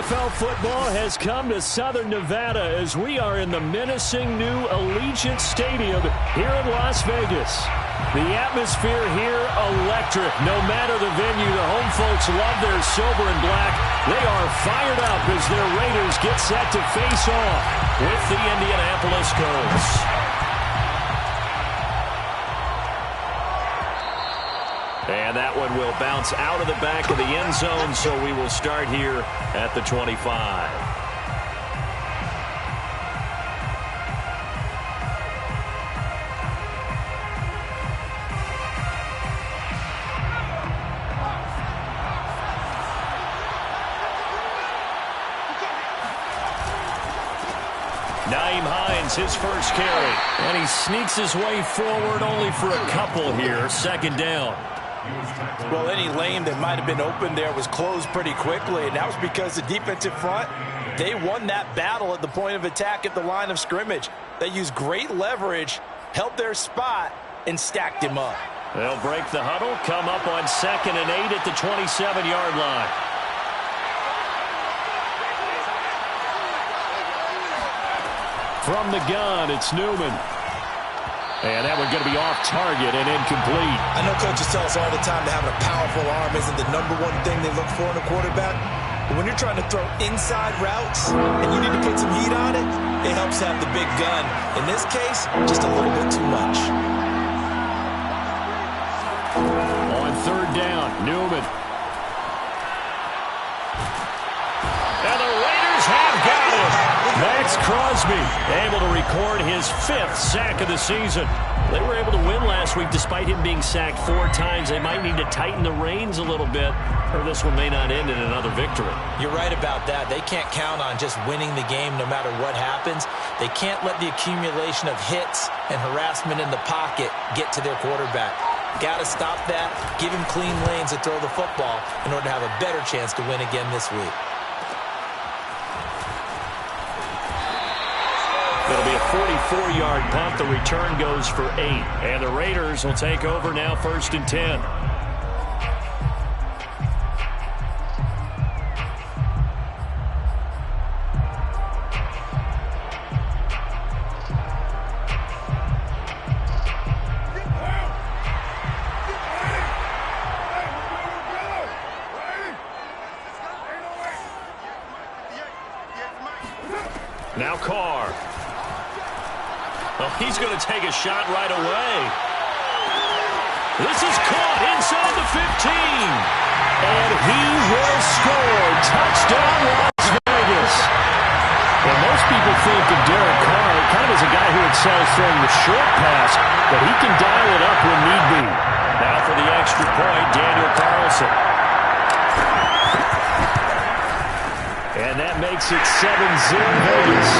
NFL football has come to Southern Nevada as we are in the menacing new Allegiant Stadium here in Las Vegas. The atmosphere here electric. No matter the venue, the home folks love their silver and black. They are fired up as their Raiders get set to face off with the Indianapolis Colts. And that one will bounce out of the back of the end zone, so we will start here at the 25. Nyheim Hines, his first carry. And he sneaks his way forward only for a couple here. Second down. Well, any lane that might have been open there was closed pretty quickly, and that was because the defensive front, they won that battle at the point of attack at the line of scrimmage. They used great leverage, held their spot, and stacked him up. They'll break the huddle, come up on 2nd and 8 at the 27-yard line. From the gun, it's Newman. And that one's going to be off target and incomplete. I know coaches tell us all the time that having a powerful arm isn't the #1 thing they look for in a quarterback. But when you're trying to throw inside routes and you need to put some heat on it, it helps have the big gun. In this case, just a little bit too much. On 3rd down, Newman. And the Raiders have got it. Max Crosby able to record his 5th sack of the season. They were able to win last week despite him being sacked 4 times. They might need to tighten the reins a little bit, or this one may not end in another victory. You're right about that. They can't count on just winning the game no matter what happens. They can't let the accumulation of hits and harassment in the pocket get to their quarterback. Got to stop that, give him clean lanes to throw the football in order to have a better chance to win again this week. It'll be a 44-yard punt. The return goes for 8. And the Raiders will take over now 1st and 10. Now Carr. Oh, he's going to take a shot right away. This is caught inside the 15. And he will score. Touchdown, Las Vegas. Well, most people think of Derek Carr kind of as a guy who excels throwing the short pass, but he can dial it up when need be. Now for the extra point, Daniel Carlson. And that makes it 7-0 Vegas.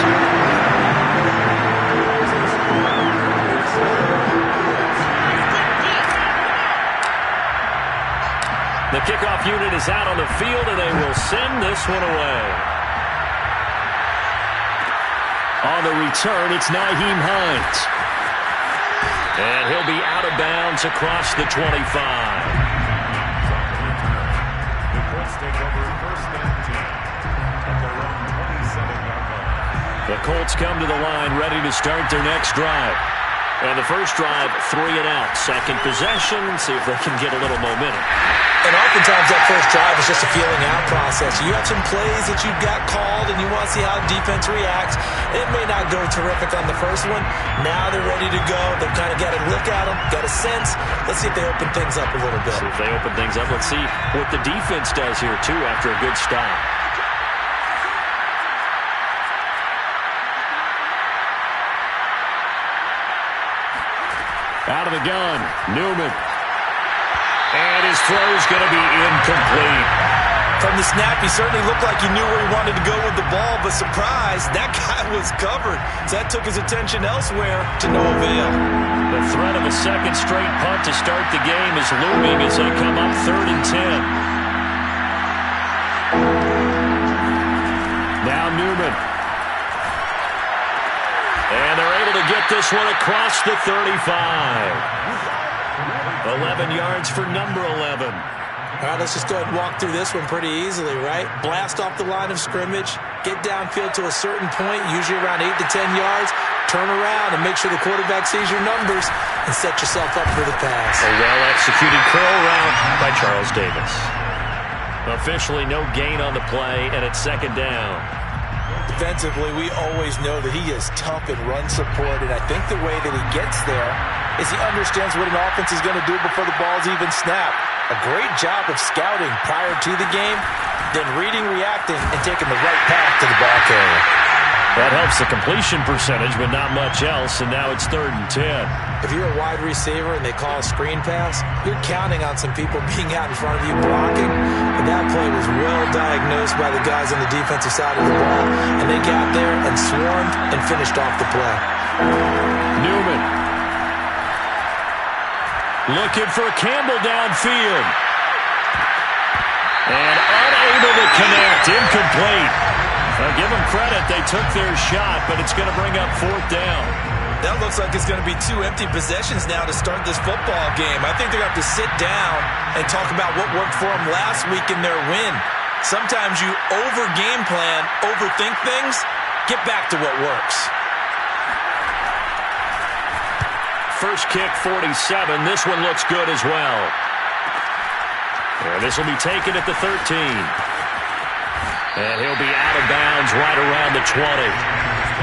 The kickoff unit is out on the field, and they will send this one away. On the return, it's Nyheim Hines. And he'll be out of bounds across the 25. The Colts take over 1st and 10 at their own 27-yard line. The Colts come to the line ready to start their next drive. And the first drive, 3 and out. Second possession, see if they can get a little momentum. And oftentimes that first drive is just a feeling out process. You have some plays that you've got called and you want to see how defense reacts. It may not go terrific on the first one. Now they're ready to go. They've kind of got a look at them, got a sense. Let's see if they open things up a little bit. See if they open things up. Let's see what the defense does here, too, after a good stop. Out of the gun, Newman. And his throw's going to be incomplete. From the snap, he certainly looked like he knew where he wanted to go with the ball, but surprise, that guy was covered. So that took his attention elsewhere to no avail. The threat of a second straight punt to start the game is looming as they come up 3rd and 10. Now Newman. And they're able to get this one across the 35. 11 yards for number 11. All right, let's just go ahead and walk through this one pretty easily, right? Blast off the line of scrimmage, get downfield to a certain point, usually around 8 to 10 yards, turn around and make sure the quarterback sees your numbers and set yourself up for the pass. A well-executed curl route by Charles Davis. Officially no gain on the play, and it's second down. Defensively, we always know that he is tough in run support, and I think the way that he gets there is he understands what an offense is going to do before the ball's even snapped. A great job of scouting prior to the game, then reading, reacting, and taking the right path to the ball carrier. That helps the completion percentage, but not much else, and now it's 3rd and 10. If you're a wide receiver and they call a screen pass, you're counting on some people being out in front of you blocking, but that play was well diagnosed by the guys on the defensive side of the ball, and they got there and swarmed and finished off the play. Newman looking for Campbell downfield. And unable to connect. Incomplete. Give them credit. They took their shot, but it's going to bring up 4th down. That looks like it's going to be 2 empty possessions now to start this football game. I think they're going to have to sit down and talk about what worked for them last week in their win. Sometimes you over-game plan, overthink things, get back to what works. First kick, 47. This one looks good as well. And this will be taken at the 13. And he'll be out of bounds right around the 20.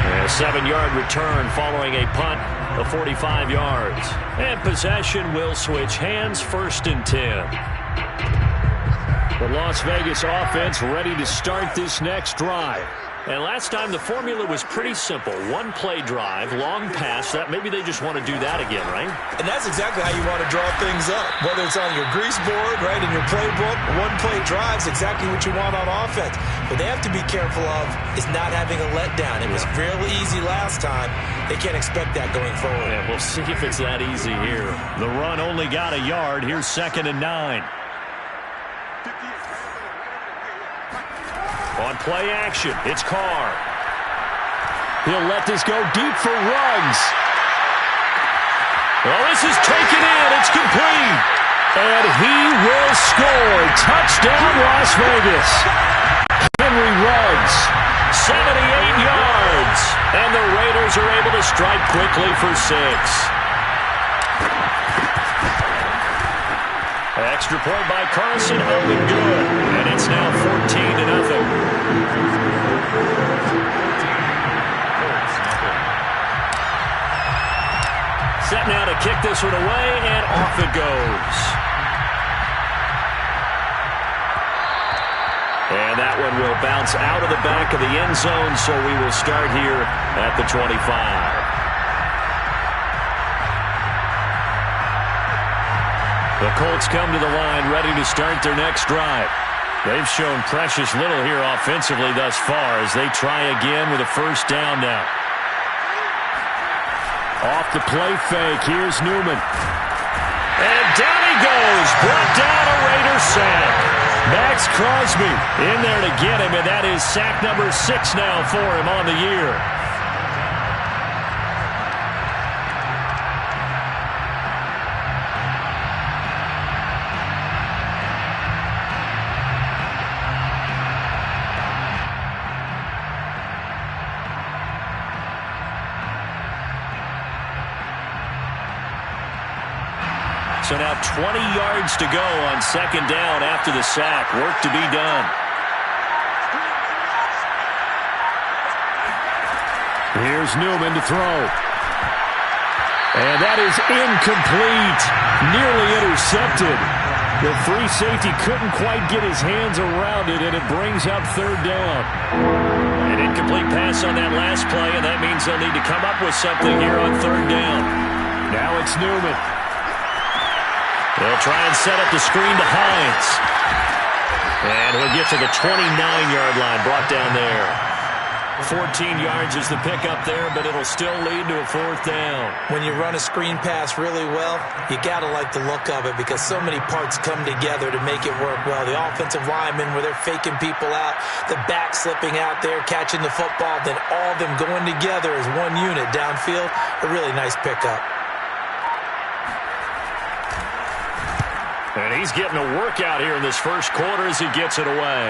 And a 7-yard return following a punt of 45 yards. And possession will switch hands, 1st and 10. The Las Vegas offense ready to start this next drive. And last time the formula was pretty simple. 1-play drive, long pass. That maybe they just want to do that again, right? And that's exactly how you want to draw things up. Whether it's on your grease board, right, in your playbook, 1-play drive's exactly what you want on offense. What they have to be careful of is not having a letdown. It was fairly easy last time. They can't expect that going forward. Yeah, we'll see if it's that easy here. The run only got a yard. Here's 2nd and 9. On play action, it's Carr. He'll let this go deep for Ruggs. Well, this is taken in. It's complete. And he will score. Touchdown, Las Vegas. Henry Ruggs, 78 yards. And the Raiders are able to strike quickly for 6. Extra point by Carson, up and good. And it's now 14-0. Set now to kick this one away, and off it goes. And that one will bounce out of the back of the end zone, so we will start here at the 25. The Colts come to the line ready to start their next drive. They've shown precious little here offensively thus far as they try again with a 1st down now. Off the play fake, here's Newman. And down he goes, brought down a Raider sack. Max Crosby in there to get him, and that is sack number 6 now for him on the year. So now 20 yards to go on 2nd down after the sack. Work to be done. Here's Newman to throw. And that is incomplete. Nearly intercepted. The free safety couldn't quite get his hands around it, and it brings up 3rd down. An incomplete pass on that last play, and that means they'll need to come up with something here on 3rd down. Now it's Newman. They'll try and set up the screen to Hines. And he'll get to the 29-yard line, brought down there. 14 yards is the pickup there, but it'll still lead to a 4th down. When you run a screen pass really well, you got to like the look of it because so many parts come together to make it work well. The offensive linemen, where they're faking people out, the back slipping out there, catching the football, then all of them going together as one unit downfield. A really nice pickup. And he's getting a workout here in this first quarter as he gets it away.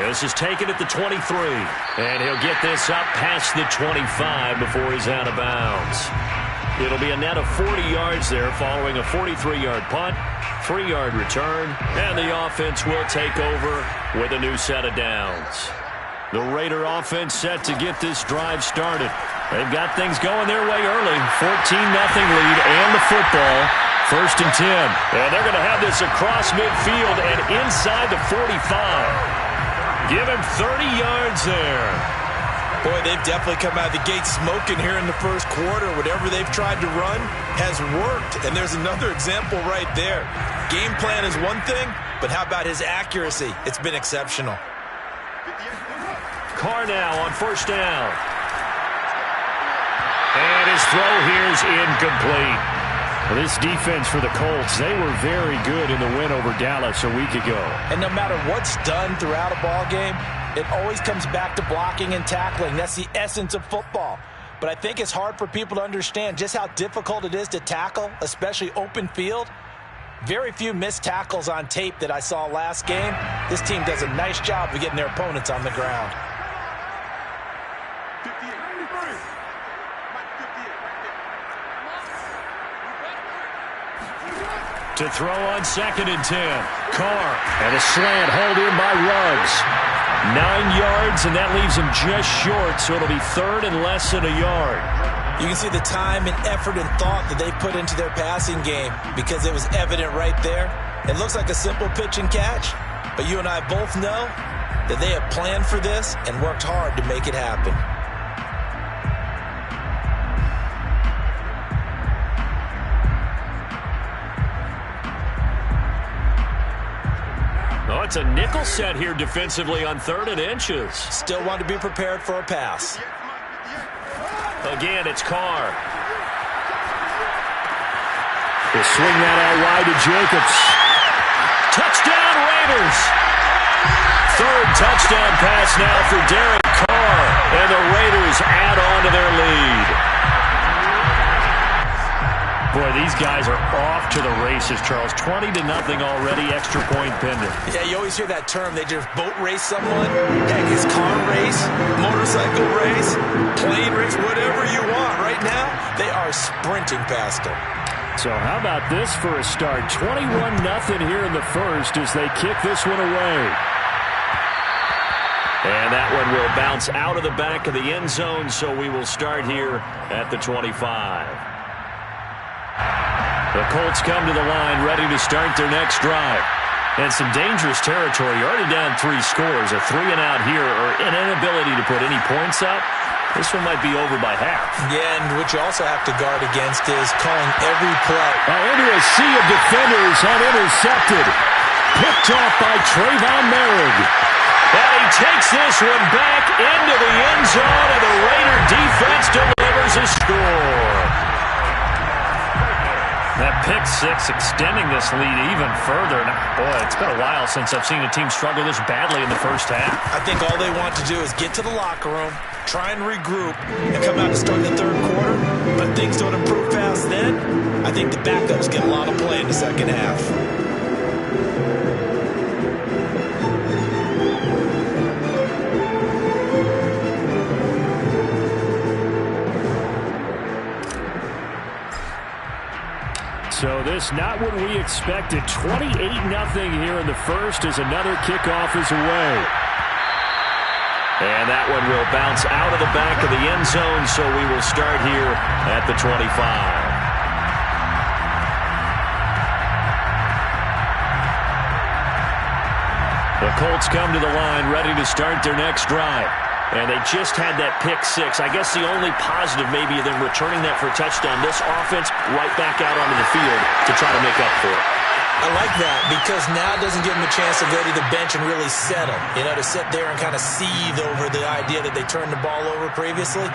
This is taken at the 23. And he'll get this up past the 25 before he's out of bounds. It'll be a net of 40 yards there following a 43-yard punt, 3-yard return, and the offense will take over with a new set of downs. The Raider offense set to get this drive started. They've got things going their way early. 14-0 lead and the football. 1st and 10. And they're going to have this across midfield and inside the 45. Give him 30 yards there. Boy, they've definitely come out of the gate smoking here in the first quarter. Whatever they've tried to run has worked. And there's another example right there. Game plan is one thing, but how about his accuracy? It's been exceptional. Carr now on 1st down. And his throw here's incomplete. Well, this defense for the Colts, they were very good in the win over Dallas a week ago. And no matter what's done throughout a ball game, it always comes back to blocking and tackling. That's the essence of football. But I think it's hard for people to understand just how difficult it is to tackle, especially open field. Very few missed tackles on tape that I saw last game. This team does a nice job of getting their opponents on the ground. To throw on 2nd and 10. Carr and a slant hauled in by Ruggs. 9 yards, and that leaves him just short, so it'll be 3rd and less than a yard. You can see the time and effort and thought that they put into their passing game because it was evident right there. It looks like a simple pitch and catch, but you and I both know that they have planned for this and worked hard to make it happen. Oh, it's a nickel set here defensively on 3rd and inches. Still want to be prepared for a pass. Again, it's Carr. He'll swing that out wide to Jacobs. Touchdown, Raiders! 3rd touchdown pass now for Derek Carr. And the Raiders add on to their lead. Boy, these guys are off to the races, Charles. 20-0 already, extra point pending. Yeah, you always hear that term. They just boat race someone. Heck, it's car race, motorcycle race, plane race, whatever you want. Right now, they are sprinting past them. So how about this for a start? 21-0 here in the first as they kick this one away. And that one will bounce out of the back of the end zone, so we will start here at the 25. The Colts come to the line ready to start their next drive. And some dangerous territory. You're already down 3 scores. A 3-and-out here or an inability to put any points up. This one might be over by half. Yeah, and what you also have to guard against is calling every play. Into a sea of defenders and intercepted. Picked off by Trayvon Merrick. And he takes this one back into the end zone, and the Raider defense delivers a score. That pick six extending this lead even further. Now, boy, it's been a while since I've seen a team struggle this badly in the first half. I think all they want to do is get to the locker room, try and regroup, and come out to start the 3rd quarter. But things don't improve fast then. I think the backups get a lot of play in the second half. So this not what we expected. 28-0 here in the first as another kickoff is away. And that one will bounce out of the back of the end zone, so we will start here at the 25. The Colts come to the line ready to start their next drive. And they just had that pick six. I guess the only positive maybe of them returning that for a touchdown. This offense right back out onto the field to try to make up for it. I like that because now it doesn't give them a chance to go to the bench and really settle. You know, to sit there and kind of seethe over the idea that they turned the ball over previously.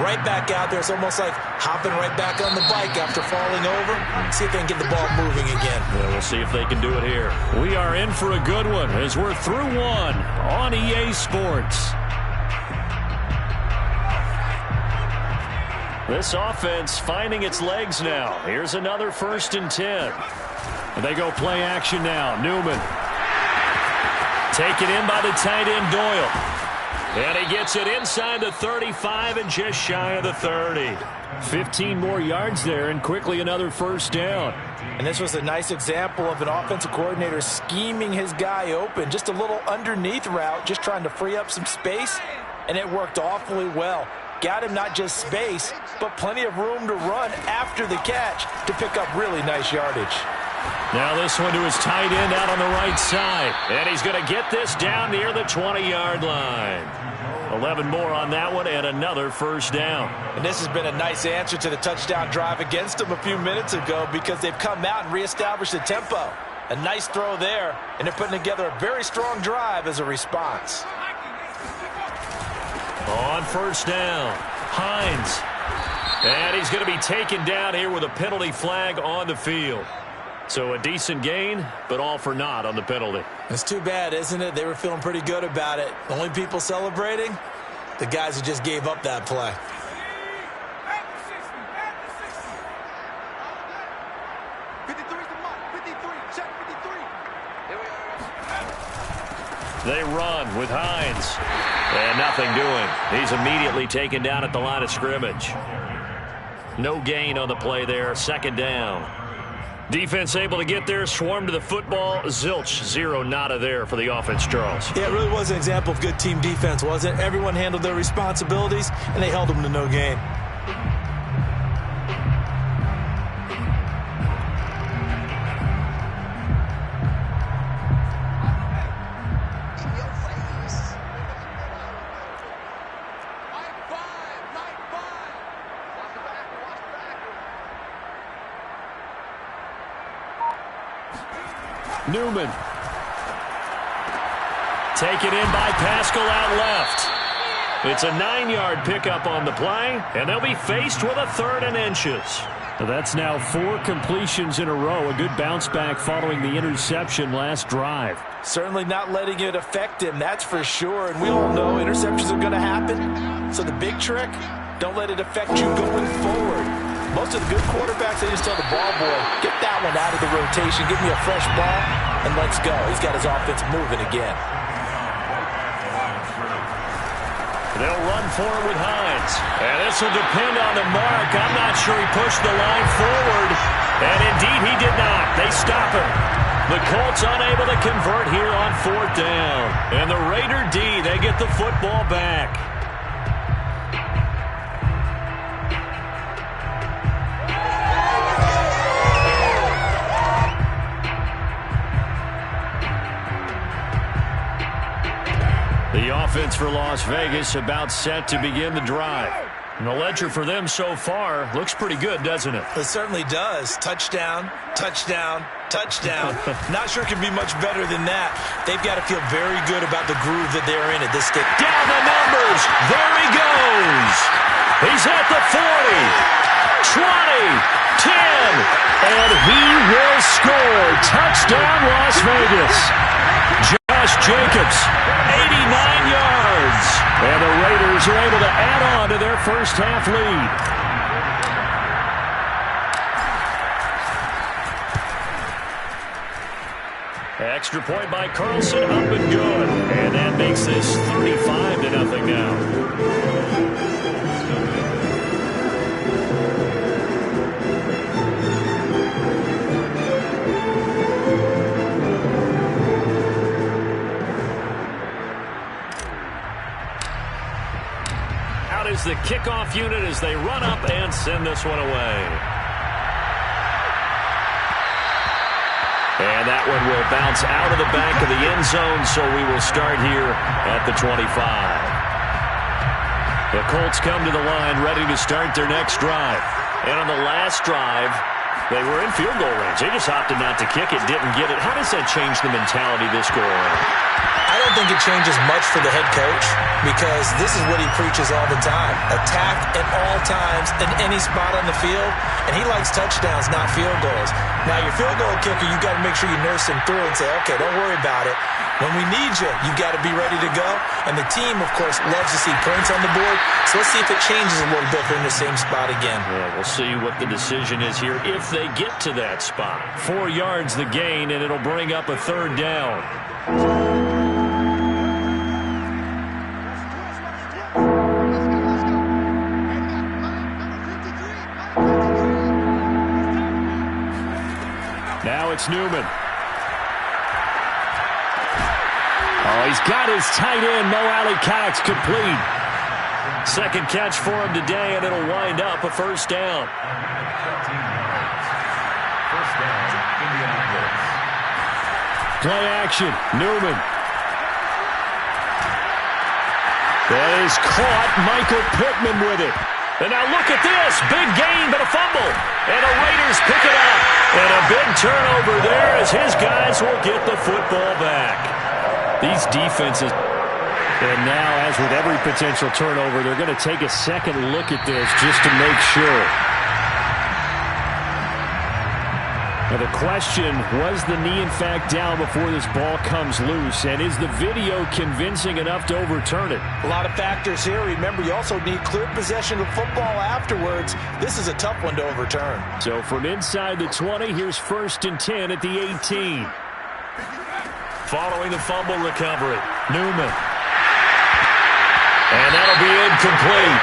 Right back out there. It's almost like hopping right back on the bike after falling over. See if they can get the ball moving again. Yeah, we'll see if they can do it here. We are in for a good one as we're through one on EA Sports. This offense finding its legs now. Here's another 1st and 10. And they go play action now. Newman. Taken in by the tight end, Doyle. And he gets it inside the 35 and just shy of the 30. 15 more yards there and quickly another first down. And this was a nice example of an offensive coordinator scheming his guy open. Just a little underneath route, just trying to free up some space, and it worked awfully well. Got him not just space, but plenty of room to run after the catch to pick up really nice yardage. Now this one to his tight end out on the right side. And he's going to get this down near the 20-yard line. 11 more on that one and another first down. And this has been a nice answer to the touchdown drive against them a few minutes ago because they've come out and reestablished the tempo. A nice throw there, and they're putting together a very strong drive as a response. On first down, Hines. And he's going to be taken down here with a penalty flag on the field. So a decent gain, but all for naught on the penalty. It's too bad, isn't it? They were feeling pretty good about it. The only people celebrating, the guys who just gave up that play. They run with Hines. And nothing doing. He's immediately taken down at the line of scrimmage. No gain on the play there. Second down. Defense able to get there, swarm to the football. Zilch, zero, nada there for the offense, Charles. Yeah, it really was an example of good team defense, wasn't it? Everyone handled their responsibilities, and they held them to no gain. Newman. Taken in by Pascal out left. It's a 9-yard pickup on the play, and they'll be faced with a 3rd and inches. That's now 4 completions in a row. A good bounce back following the interception last drive. Certainly not letting it affect him, that's for sure. And we all know interceptions are going to happen. So the big trick, don't let it affect you going forward. Most of the good quarterbacks, they just tell the ball boy, get that one out of the rotation, give me a fresh ball, and let's go. He's got his offense moving again. They'll run for it with Hines. And this will depend on the mark. I'm not sure he pushed the line forward. And indeed, he did not. They stop him. The Colts unable to convert here on 4th down. And the Raider D, they get the football back. The offense for Las Vegas about set to begin the drive. And the ledger for them so far looks pretty good, doesn't it? It certainly does. Touchdown, touchdown, touchdown. Not sure it can be much better than that. They've got to feel very good about the groove that they're in at this stage. Down the numbers. There he goes. He's at the 40, 20, 10, and he will score. Touchdown, Las Vegas. Josh Jacobs, 89 yards. And the Raiders are able to add on to their first half lead. Extra point by Carlson, up and good. And that makes this 35-0 now. Is the kickoff unit as they run up and send this one away. And that one will bounce out of the back of the end zone, so we will start here at the 25. The Colts come to the line ready to start their next drive. And on the last drive, they were in field goal range. They just opted not to kick it, didn't get it. How does that change the mentality this go around? I don't think it changes much for the head coach because this is what he preaches all the time. Attack at all times in any spot on the field, and he likes touchdowns, not field goals. Now, your field goal kicker, you got to make sure you nurse him through and say, okay, don't worry about it. When we need you, you've got to be ready to go. And the team, of course, loves to see points on the board. So let's see if it changes a little bit if they're in the same spot again. Yeah, we'll see what the decision is here if they get to that spot. 4 yards the gain, and it'll bring up a third down. Now it's Newman. Oh, he's got his tight end, Mo Alley-Cox, complete. Second catch for him today, and it'll wind up a first down. First down, Indianapolis. Play action, Newman. That is caught, Michael Pittman with it. And now look at this, big gain, but a fumble. And the Raiders pick it up. And a big turnover there as his guys will get the football back. These defenses, and now as with every potential turnover, they're going to take a second look at this just to make sure. Now the question, was the knee in fact down before this ball comes loose? And is the video convincing enough to overturn it? A lot of factors here. Remember, you also need clear possession of football afterwards. This is a tough one to overturn. So from inside the 20, here's 1st and 10 at the 18. Following the fumble recovery, Newman. And that'll be incomplete.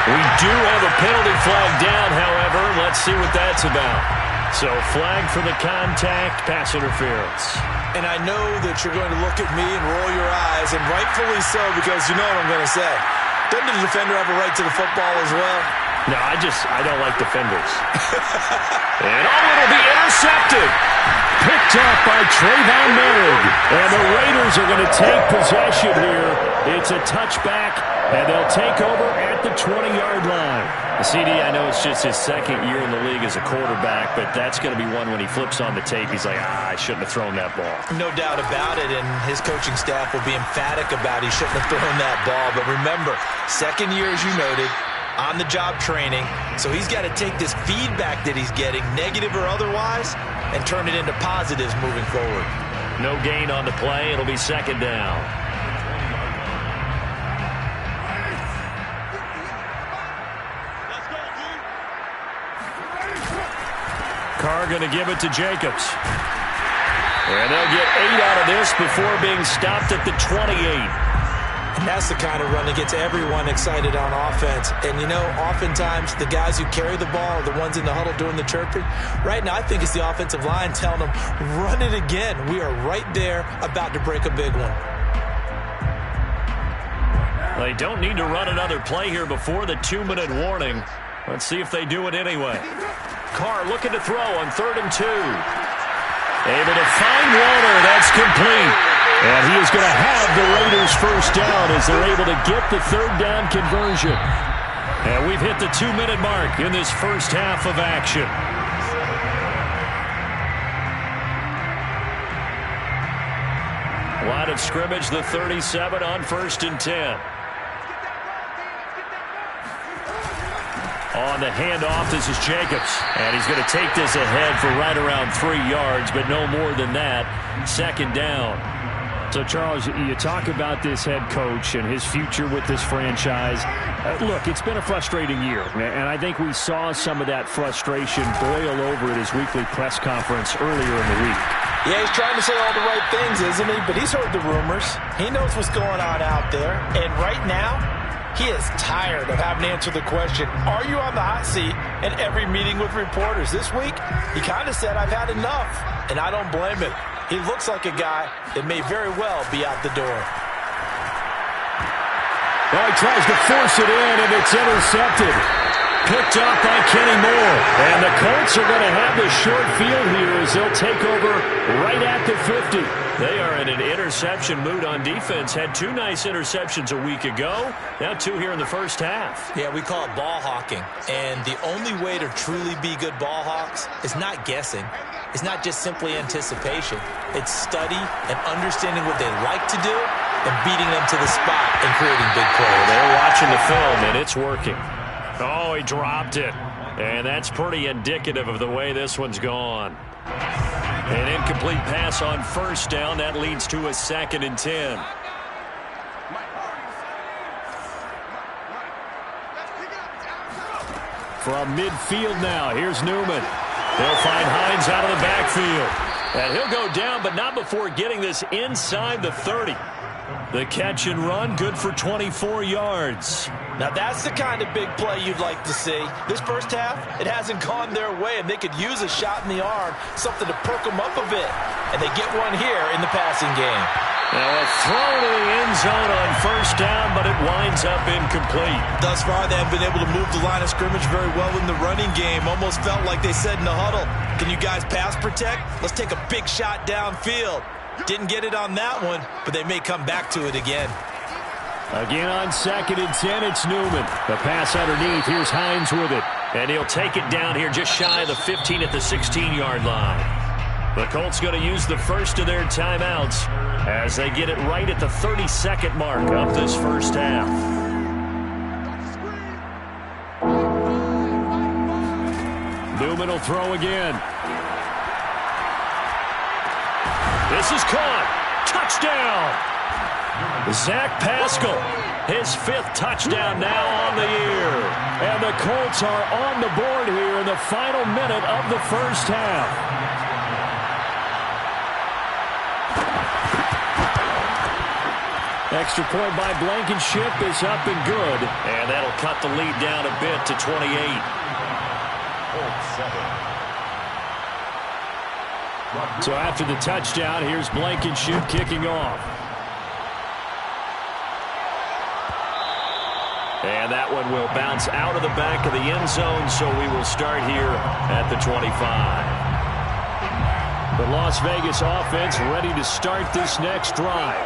We do have a penalty flag down, however. Let's see what that's about. So flag for the contact, pass interference. And I know that you're going to look at me and roll your eyes, and rightfully so, because you know what I'm going to say. Doesn't the defender have a right to the football as well? No, I don't like defenders. And it'll be intercepted. Picked up by Trayvon Merrick. And the Raiders are going to take possession here. It's a touchback, and they'll take over at the 20-yard line. CD, I know it's just his second year in the league as a quarterback, but that's going to be one when he flips on the tape. He's like, I shouldn't have thrown that ball. No doubt about it, and his coaching staff will be emphatic about he shouldn't have thrown that ball. But remember, second year, as you noted, on-the-job training, so he's got to take this feedback that he's getting, negative or otherwise, and turn it into positives moving forward. No gain on the play. It'll be second down. Carr going to give it to Jacobs. And they'll get 8 out of this before being stopped at the 28. And that's the kind of run that gets everyone excited on offense. And, you know, oftentimes the guys who carry the ball are the ones in the huddle doing the chirping. Right now, I think it's the offensive line telling them, run it again. We are right there about to break a big one. They don't need to run another play here before the 2-minute warning. Let's see if they do it anyway. Carr looking to throw on 3rd and 2. Able to find Warner. That's complete. And he is going to have the Raiders first down as they're able to get the 3rd down conversion. And we've hit the 2-minute mark in this first half of action. Line of scrimmage, the 37 on 1st and 10. On the handoff, this is Jacobs. And he's going to take this ahead for right around 3 yards, but no more than that. Second down. So, Charles, you talk about this head coach and his future with this franchise. Look, it's been a frustrating year, and I think we saw some of that frustration boil over at his weekly press conference earlier in the week. Yeah, he's trying to say all the right things, isn't he? But he's heard the rumors. He knows what's going on out there. And right now, he is tired of having to answer the question, are you on the hot seat in every meeting with reporters? This week, he kind of said, I've had enough, and I don't blame him. He looks like a guy that may very well be out the door. Well, he tries to force it in, and it's intercepted. Picked up by Kenny Moore. And the Colts are going to have the short field here as they'll take over right at the 50. They are in an interception mood on defense. Had 2 nice interceptions a week ago. Now 2 here in the first half. Yeah, we call it ball hawking. And the only way to truly be good ball hawks is not guessing. It's not just simply anticipation. It's study and understanding what they like to do and beating them to the spot and creating big plays. They're watching the film, and it's working. Oh, he dropped it. And that's pretty indicative of the way this one's gone. An incomplete pass on first down. That leads to a 2nd and 10. From midfield now, here's Newman. They'll find Hines out of the backfield. And he'll go down, but not before getting this inside the 30. The catch and run, good for 24 yards. Now that's the kind of big play you'd like to see. This first half, it hasn't gone their way, and they could use a shot in the arm, something to perk them up a bit. And they get one here in the passing game. Now a throw to the end zone on first down, but it winds up incomplete. Thus far, they haven't been able to move the line of scrimmage very well in the running game. Almost felt like they said in the huddle, can you guys pass protect? Let's take a big shot downfield. Didn't get it on that one, but they may come back to it again. Again on 2nd and 10, it's Newman. The pass underneath, here's Hines with it. And he'll take it down here just shy of the 15 at the 16-yard line. The Colts going to use the first of their timeouts as they get it right at the 30-second mark of this first half. Newman will throw again. This is caught. Touchdown. Zach Pascal, his 5th touchdown now on the year. And the Colts are on the board here in the final minute of the first half. Extra point by Blankenship is up and good. And that'll cut the lead down a bit to 28. So after the touchdown, here's Blankenship kicking off. And that one will bounce out of the back of the end zone, so we will start here at the 25. The Las Vegas offense ready to start this next drive.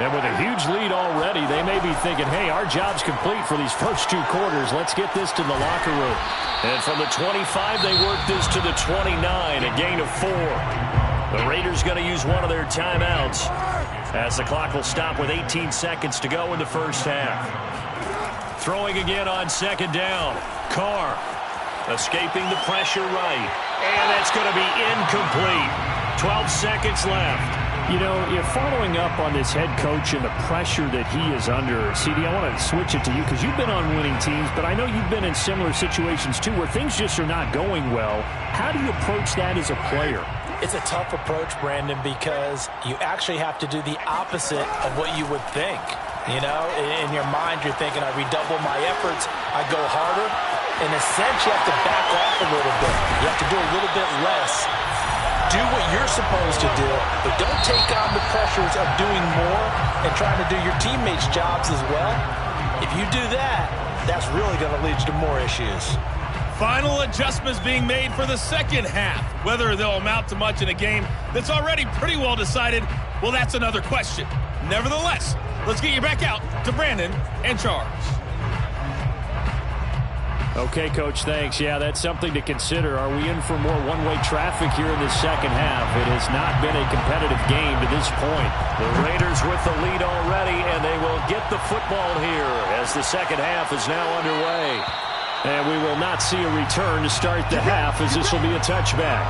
And with a huge lead already, they may be thinking, hey, our job's complete for these first 2 quarters. Let's get this to the locker room. And from the 25, they work this to the 29, a gain of 4. The Raiders going to use one of their timeouts as the clock will stop with 18 seconds to go in the first half. Throwing again on 2nd down. Carr escaping the pressure right. And that's going to be incomplete. 12 seconds left. You know, you're following up on this head coach and the pressure that he is under. CD, I want to switch it to you because you've been on winning teams, but I know you've been in similar situations too where things just are not going well. How do you approach that as a player? It's a tough approach, Brandon, because you actually have to do the opposite of what you would think. You know, in your mind, you're thinking, I redouble my efforts, I go harder. In a sense, you have to back off a little bit. You have to do a little bit less. Do what you're supposed to do, but don't take on the pressures of doing more and trying to do your teammates' jobs as well. If you do that, that's really going to lead to more issues. Final adjustments being made for the second half. Whether they'll amount to much in a game that's already pretty well decided, well, that's another question. Nevertheless, let's get you back out to Brandon and Charles. Okay, Coach, thanks. Yeah, that's something to consider. Are we in for more one-way traffic here in the second half? It has not been a competitive game to this point. The Raiders with the lead already, and they will get the football here as the second half is now underway. And we will not see a return to start the half as this will be a touchback.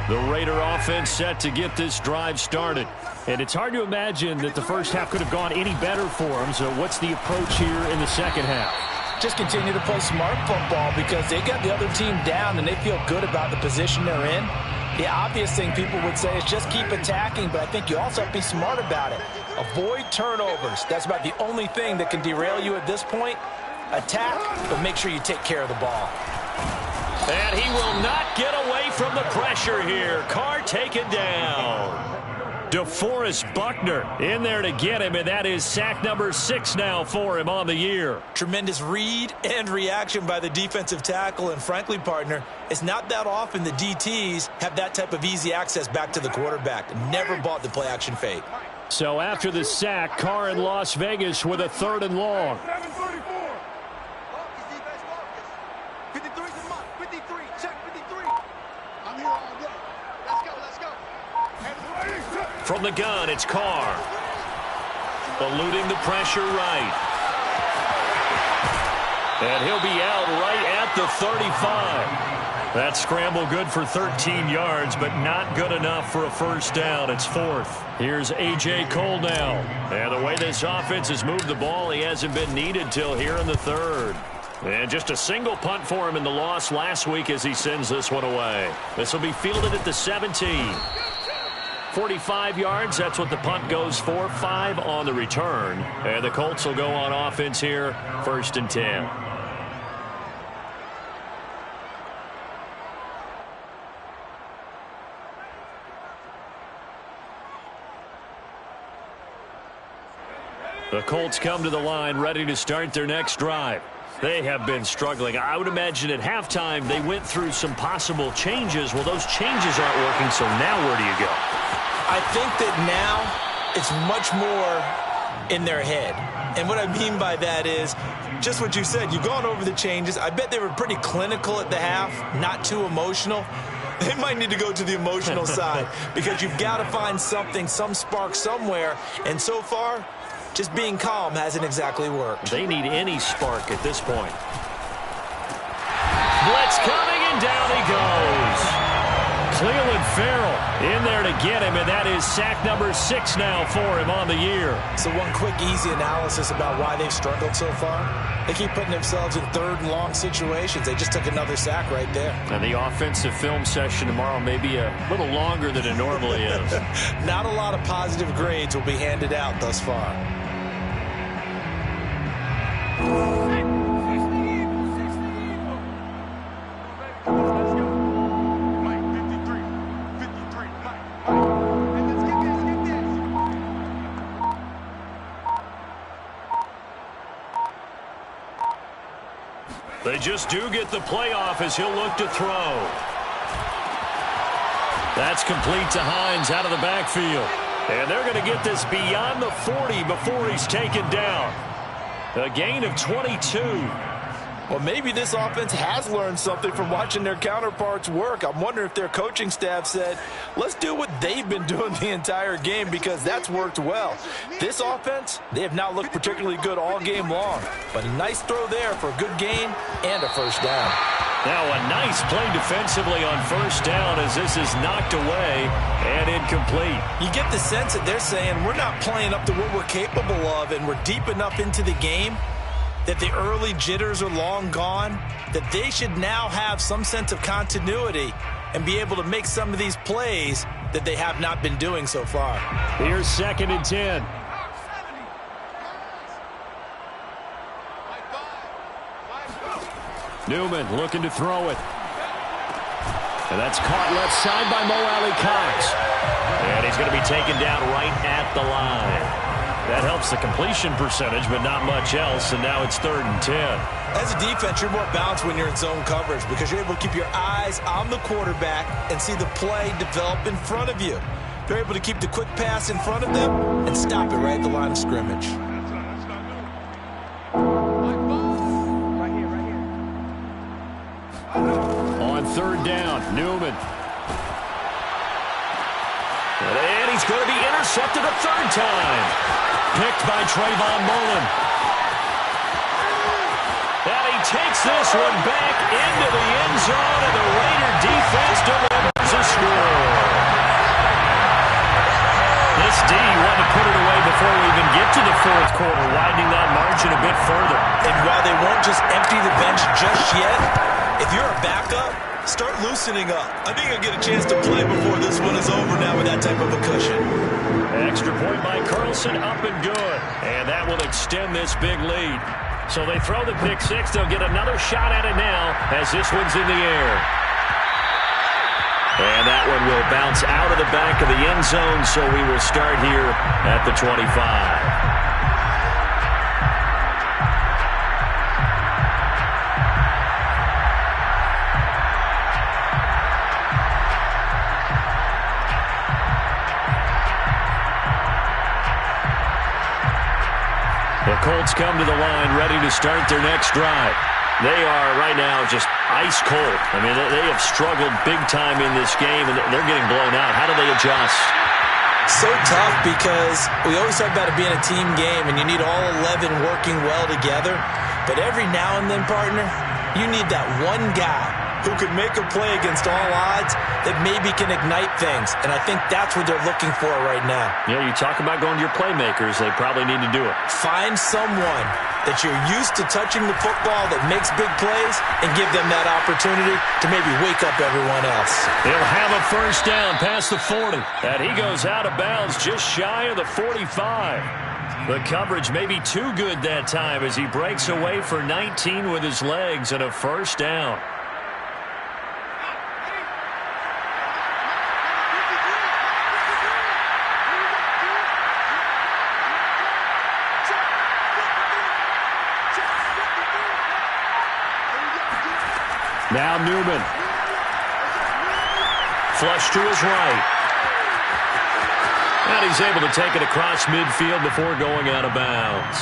The Raider offense set to get this drive started. And it's hard to imagine that the first half could have gone any better for them. So what's the approach here in the second half? Just continue to play smart football because they got the other team down and they feel good about the position they're in. The obvious thing people would say is just keep attacking, but I think you also have to be smart about it. Avoid turnovers. That's about the only thing that can derail you at this point. Attack, but make sure you take care of the ball. And he will not get away from the pressure here. Carr taken down. DeForest Buckner in there to get him, and that is sack number 6 now for him on the year. Tremendous read and reaction by the defensive tackle, and frankly, partner, it's not that often the DTs have that type of easy access back to the quarterback. Never bought the play-action fake. So after the sack, Carr in Las Vegas with a 3rd and long. 53's a month. 53. Check 53. I'm here all day. Let's go. From the gun, it's Carr. Eluding the pressure right. And he'll be out right at the 35. That scramble good for 13 yards, but not good enough for a first down. It's fourth. Here's A.J. Cole now. And the way this offense has moved the ball, he hasn't been needed till here in the third. And just a single punt for him in the loss last week as he sends this one away. This will be fielded at the 17. 45 yards, that's what the punt goes for. 5 on the return. And the Colts will go on offense here, 1st and 10. The Colts come to the line ready to start their next drive. They have been struggling. I would imagine at halftime they went through some possible changes. Well, those changes aren't working, so now where do you go? I think that now it's much more in their head. And what I mean by that is just what you said. You've gone over the changes. I bet they were pretty clinical at the half, not too emotional. They might need to go to the emotional side because you've got to find something, some spark somewhere. And so far, just being calm hasn't exactly worked. They need any spark at this point. Blitz coming, and down he goes. Clelin Ferrell in there to get him, and that is sack number 6 now for him on the year. So one quick, easy analysis about why they've struggled so far. They keep putting themselves in 3rd and long situations. They just took another sack right there. And the offensive film session tomorrow may be a little longer than it normally is. Not a lot of positive grades will be handed out thus far. They just do get the playoff as he'll look to throw. That's complete to Hines out of the backfield. And they're going to get this beyond the 40 before he's taken down. A gain of 22. Well, maybe this offense has learned something from watching their counterparts work. I'm wondering if their coaching staff said, let's do what they've been doing the entire game because that's worked well. This offense, they have not looked particularly good all game long. But a nice throw there for a good gain and a first down. Now a nice play defensively on first down as this is knocked away and incomplete. You get the sense that they're saying we're not playing up to what we're capable of and we're deep enough into the game that the early jitters are long gone, that they should now have some sense of continuity and be able to make some of these plays that they have not been doing so far. Here's 2nd and 10. Newman looking to throw it. And that's caught left side by Mo Alie-Cox. And he's going to be taken down right at the line. That helps the completion percentage, but not much else, and now it's 3rd and 10. As a defense, you're more balanced when you're in zone coverage because you're able to keep your eyes on the quarterback and see the play develop in front of you. They're able to keep the quick pass in front of them and stop it right at the line of scrimmage. On 3rd down, Newman. And he's going to be intercepted a 3rd time. Picked by Trayvon Mullen. And he takes this one back into the end zone, and the Raider defense delivers a score. This D wanted to put it away before we even get to the 4th quarter, widening that margin a bit further. And while they won't just empty the bench just yet, if you're a backup, start loosening up. I think you'll get a chance to play before this one is over now with that type of a cushion. Extra point by Carlson, up and good. And that will extend this big lead. So they throw the pick 6. They'll get another shot at it now as this one's in the air. And that one will bounce out of the back of the end zone, so we will start here at the 25. The Colts come to the line ready to start their next drive. They are right now just ice cold. I mean, they have struggled big time in this game, and they're getting blown out. How do they adjust? So tough because we always talk about it being a team game and you need all 11 working well together. But every now and then, partner, you need that one guy who could make a play against all odds that maybe can ignite things. And I think that's what they're looking for right now. Yeah, you talk about going to your playmakers. They probably need to do it. Find someone that you're used to touching the football that makes big plays and give them that opportunity to maybe wake up everyone else. He'll have a first down past the 40. And he goes out of bounds just shy of the 45. The coverage may be too good that time as he breaks away for 19 with his legs and a first down. Now Newman. Flush to his right. And he's able to take it across midfield before going out of bounds.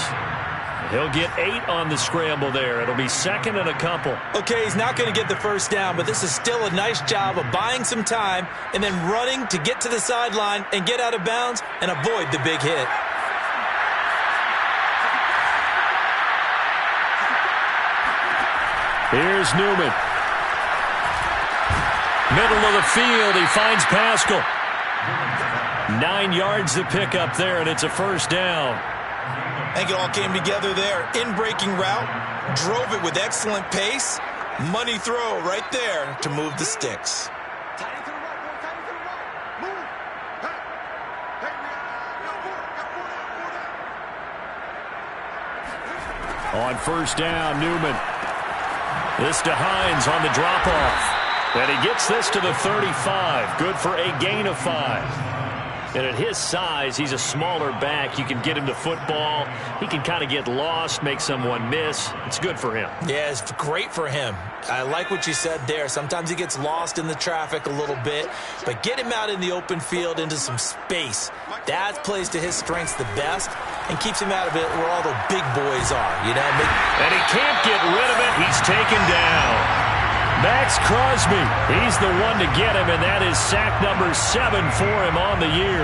He'll get 8 on the scramble there. It'll be second and a couple. Okay, he's not going to get the first down, but this is still a nice job of buying some time and then running to get to the sideline and get out of bounds and avoid the big hit. Here's Newman. Middle of the field, he finds Pascal. 9 yards to pick up there, and it's a first down. I think it all came together there. In-breaking route, drove it with excellent pace. Money throw right there to move the sticks. On first down, Newman. This to Hines on the drop-off. And he gets this to the 35. Good for a gain of 5. And at his size, he's a smaller back. You can get him to football. He can kind of get lost, make someone miss. It's good for him. Yeah, it's great for him. I like what you said there. Sometimes he gets lost in the traffic a little bit. But get him out in the open field into some space. That plays to his strengths the best and keeps him out of it where all the big boys are. You know, and he can't get rid of it. He's taken down. Max Crosby, he's the one to get him, and that is sack number 7 for him on the year.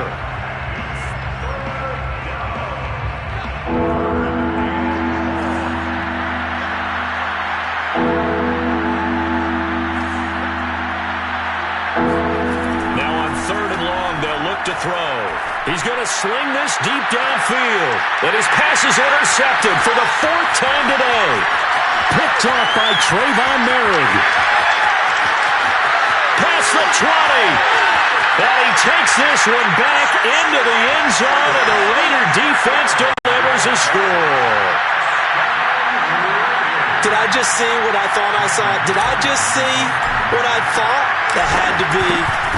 Now on 3rd and long, they'll look to throw. He's going to sling this deep downfield, and his pass is intercepted for the 4th time today. Picked off by Trayvon Merrick. Past the 20. And he takes this one back into the end zone, and the Raider defense delivers a score. Did I just see what I thought I saw? Did I just see what I thought? That had to be.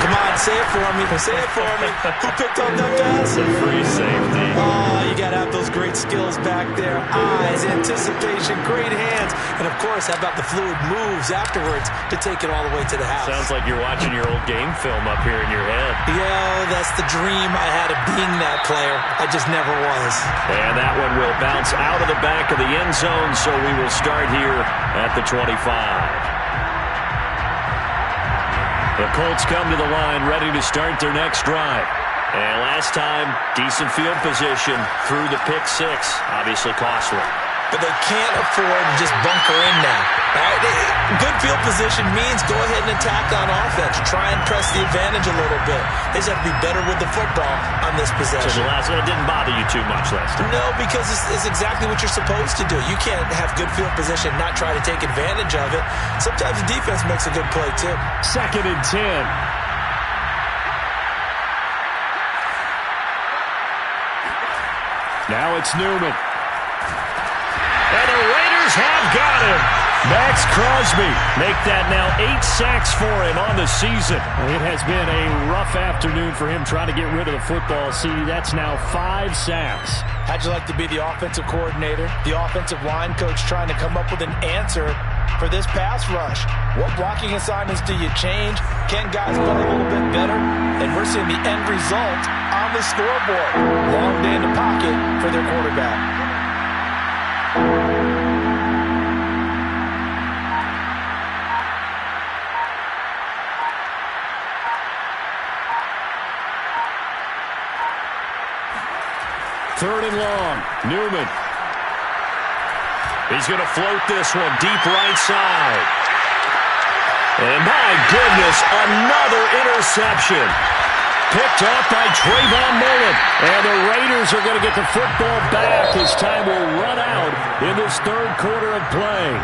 Come on, say it for me. Say it for me. Who picked up that pass? A free safety. Oh, you got to have those great skills back there. Eyes, anticipation, great hands. And, of course, how about the fluid moves afterwards to take it all the way to the house? Sounds like you're watching your old game film up here in your head. Yeah, that's the dream I had of being that player. I just never was. And that one will bounce out of the back of the end zone, so we will start here at the 25. The Colts come to the line ready to start their next drive. And last time, decent field position through the pick 6. Obviously costly. But they can't afford to just bunker in now. Right? Good field position means go ahead and attack on offense. Try and press the advantage a little bit. They just have to be better with the football on this possession. So it didn't bother you too much last time? No, because it's exactly what you're supposed to do. You can't have good field position and not try to take advantage of it. Sometimes the defense makes a good play, too. 2nd and 10. Now it's Newman. And the Raiders have got him. Max Crosby make that now 8 sacks for him on the season. It has been a rough afternoon for him trying to get rid of the football. See, that's now 5 sacks. How'd you like to be the offensive coordinator, the offensive line coach trying to come up with an answer for this pass rush? What blocking assignments do you change? Can guys play a little bit better? And we're seeing the end result on the scoreboard. Long day in the pocket for their quarterback. 3rd and long. Newman. He's going to float this one deep right side. And my goodness, another interception. Picked off by Trayvon Mullen. And the Raiders are going to get the football back as time will run out in this 3rd quarter of play.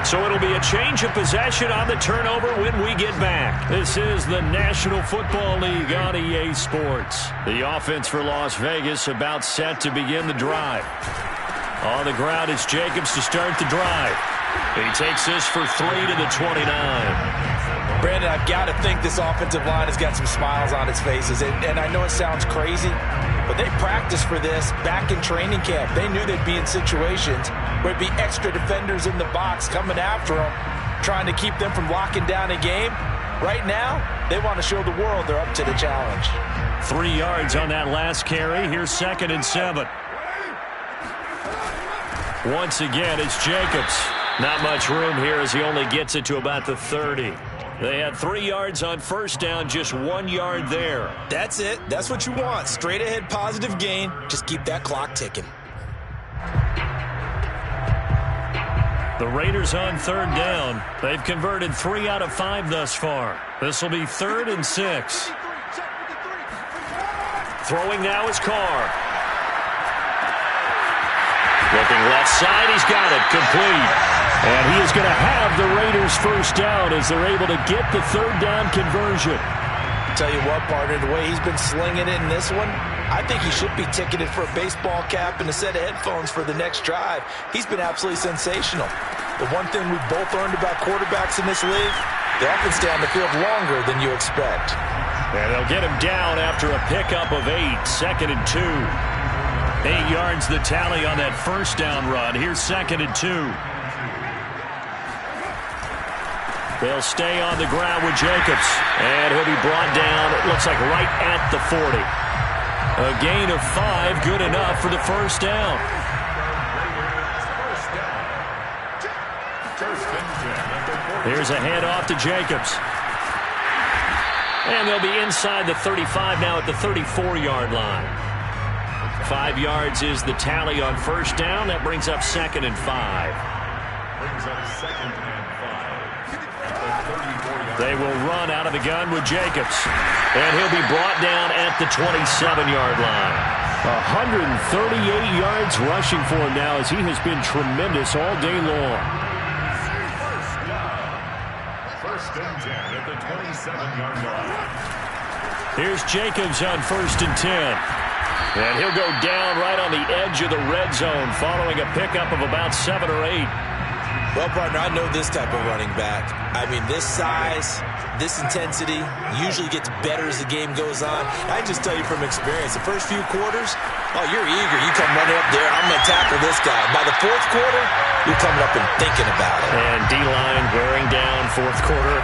So it'll be a change of possession on the turnover when we get back. This is the National Football League on EA Sports. The offense for Las Vegas about set to begin the drive. On the ground, it's Jacobs to start the drive. He takes this for 3 to the 29. Brandon, I've got to think this offensive line has got some smiles on its faces. And I know it sounds crazy, but they practiced for this back in training camp. They knew they'd be in situations where it'd be extra defenders in the box coming after them, trying to keep them from locking down a game. Right now, they want to show the world they're up to the challenge. 3 yards on that last carry. Here's 2nd and 7. Once again, it's Jacobs. Not much room here as he only gets it to about the 30. They had 3 yards on 1st down, just 1 yard there. That's it. That's what you want. Straight ahead positive gain. Just keep that clock ticking. The Raiders on 3rd down. They've converted 3 out of 5 thus far. This will be 3rd and 6. Throwing now is Carr. Looking left side, he's got it, complete. And he is going to have the Raiders 1st down as they're able to get the 3rd down conversion. Tell you what, partner, the way he's been slinging it in this one, I think he should be ticketed for a baseball cap and a set of headphones for the next drive. He's been absolutely sensational. The one thing we've both learned about quarterbacks in this league, they often stay on the field longer than you expect. And they'll get him down after a pickup of 8, 2nd and 2. 8 yards the tally on that 1st down run. Here's 2nd and 2. They'll stay on the ground with Jacobs. And he'll be brought down, it looks like right at the 40. A gain of 5, good enough for the 1st down. Here's a handoff to Jacobs. And they'll be inside the 35 now at the 34-yard line. 5 yards is the tally on 1st down. That brings up 2nd and 5. Brings up 2nd and 5. They will run out of the gun with Jacobs. And he'll be brought down at the 27-yard line. 138 yards rushing for him now as he has been tremendous all day long. 1st and 10 at the 27-yard line. Here's Jacobs on 1st and 10. And he'll go down right on the edge of the red zone following a pickup of about 7 or 8. Well, partner, I know this type of running back. I mean, this size, this intensity usually gets better as the game goes on. I just tell you from experience, the first few quarters, oh, you're eager. You come running up there, I'm going to tackle this guy. By the 4th quarter, you're coming up and thinking about it. And D-line wearing down 4th quarter.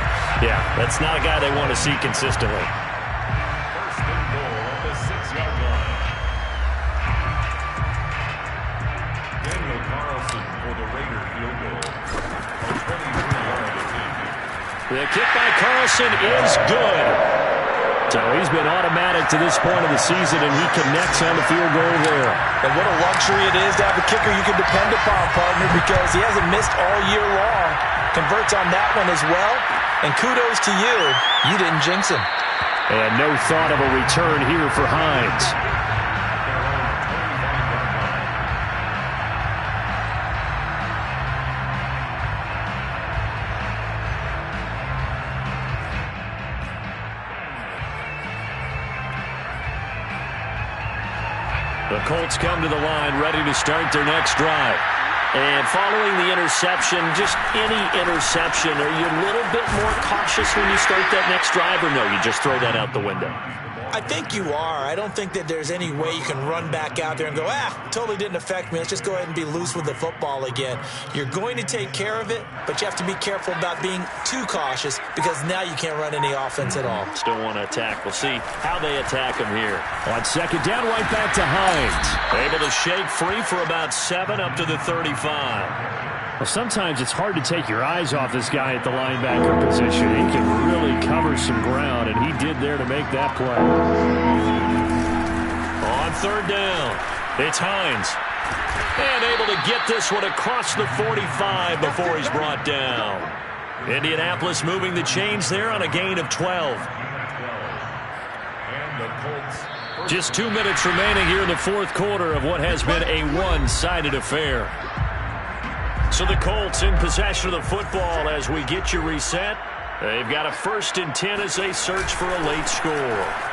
Yeah, that's not a guy they want to see consistently. 1st and goal at the 6-yard line. Daniel Carlson for the Raider field goal. 23-yard attempt. The kick by Carlson is good. So he's been automatic to this point of the season, and he connects on the field goal there. And what a luxury it is to have a kicker you can depend upon, partner, because he hasn't missed all year long. Converts on that one as well. And kudos to you. You didn't jinx him. And no thought of a return here for Hines. The Colts come to the line ready to start their next drive. And following the interception, just any interception, are you a little bit more cautious when you start that next drive, or no, you just throw that out the window? I think you are. I don't think that there's any way you can run back out there and go, totally didn't affect me. Let's just go ahead and be loose with the football again. You're going to take care of it, but you have to be careful about being too cautious because now you can't run any offense at all. Still want to attack. We'll see how they attack him here. On 2nd down, right back to Hines. Able to shake free for about 7 up to the 35. Well, sometimes it's hard to take your eyes off this guy at the linebacker position. He can really cover some ground, and he did there to make that play. On third down, it's Hines. And able to get this one across the 45 before he's brought down. Indianapolis moving the chains there on a gain of 12. Just 2 minutes remaining here in the fourth quarter of what has been a one-sided affair. So the Colts in possession of the football as we get you reset. They've got a 1st and 10 as they search for a late score.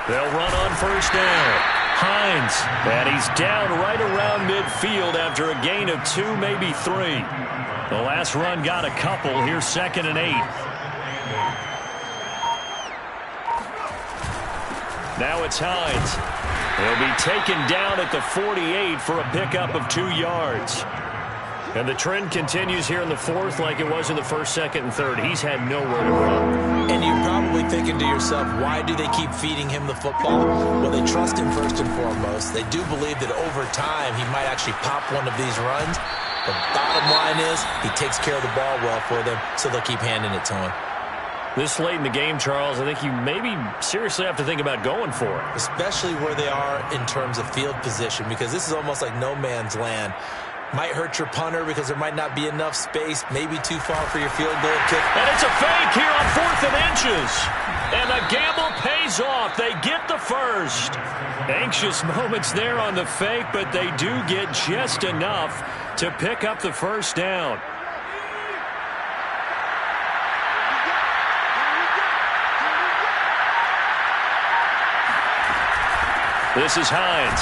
They'll run on first down. Hines, and he's down right around midfield after a gain of 2, maybe 3. The last run got a couple. Here's 2nd and 8. Now it's Hines. He'll be taken down at the 48 for a pickup of 2 yards. And the trend continues here in the fourth like it was in the first, second, and third. He's had nowhere to run. And you're probably thinking to yourself, why do they keep feeding him the football? Well, they trust him first and foremost. They do believe that over time he might actually pop one of these runs. The bottom line is he takes care of the ball well for them, so they'll keep handing it to him. This late in the game, Charles, I think you maybe seriously have to think about going for it. Especially where they are in terms of field position, because this is almost like no man's land. Might hurt your punter because there might not be enough space, maybe too far for your field goal kick. And it's a fake here on 4th and inches. And the gamble pays off. They get the first. Anxious moments there on the fake, but they do get just enough to pick up the first down. This is Hines.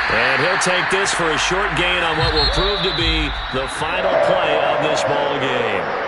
And he'll take this for a short gain on what will prove to be the final play of this ball game.